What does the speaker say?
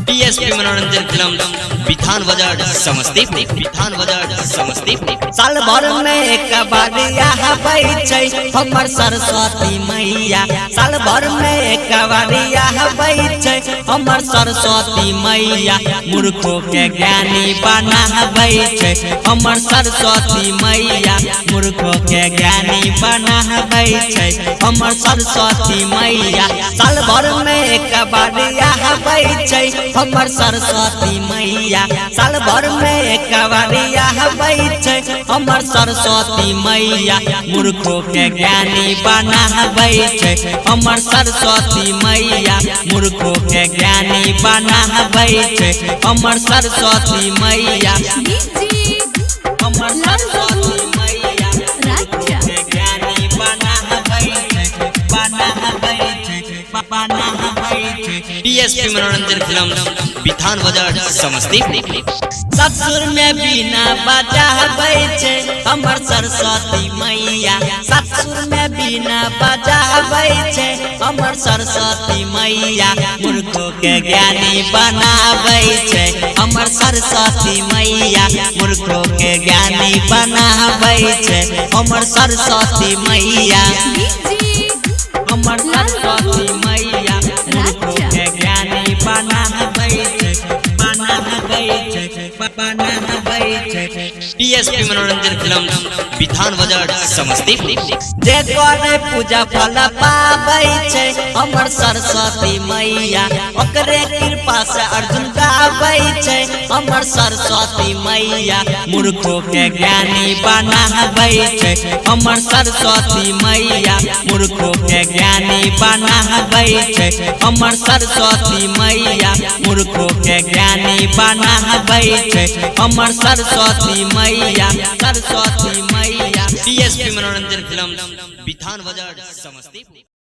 DSP मनोरंजन film Bithan बाजार समस्तीपुर। साल भर में एक बार यहाँ बैठे हमर सरस्वती मैया। साल भर में एक बार यहाँ बैठे हमर सरस्वती मैया। मूर्खों के ज्ञानी बना बैठे हमर सरस्वती मैया। मूर्खों के ज्ञानी बना बैठे हमर सरस्वती मैया। साल भर में एक बार यहाँ बैठे हमर सरस्वती मैया। साल भर में एक बार यहाँ बैठे हमर सरस्वती मैया। मूर्खों के ज्ञानी बना बैठे हमर सरस्वती मैया। मूर्खों के ज्ञानी बना बैठे हमर सरस्वती मैया। हमर सरस्वती मैया मूर्खों के ज्ञानी बना बैठे डीएसपी मनोरंजन फिल्म बिथान बाजार समस्तीपुर। ससुर में बिना बजा बैठे हमर सरस्वती मैया। ससुर में बिना बजा बैठे हमर सरस्वती मैया। मूर्खों के ज्ञानी बना बैठे हमर सरस्वती मैया। मूर्खों के ज्ञानी बना बैठे हमर सरस्वती मैया। हमर सरस्वती मैया मूर्खों के ज्ञानी बना बैठे डीएसपी मनोरंजन फिल्म बिथान बाजार समस्तीपुर। जे करे पूजा फल पाबै छै हमर सरस्वती मैया। ओकरे कृपा से अर्जुन गाबै छै हमर सरस्वती मैया। मूर्खों के ज्ञानी बनाबै छै हमर सरस्वती मैया। मूर्खों के ज्ञानी बनाबै छै हमर सरस्वती मैया। मूर्खों के ज्ञानी बनाबै छै हमर सरस्वती मैया। सरस्वती मैया डीएसपी मनोरंजन फिल्म बिथान बाजार समस्तीपुर।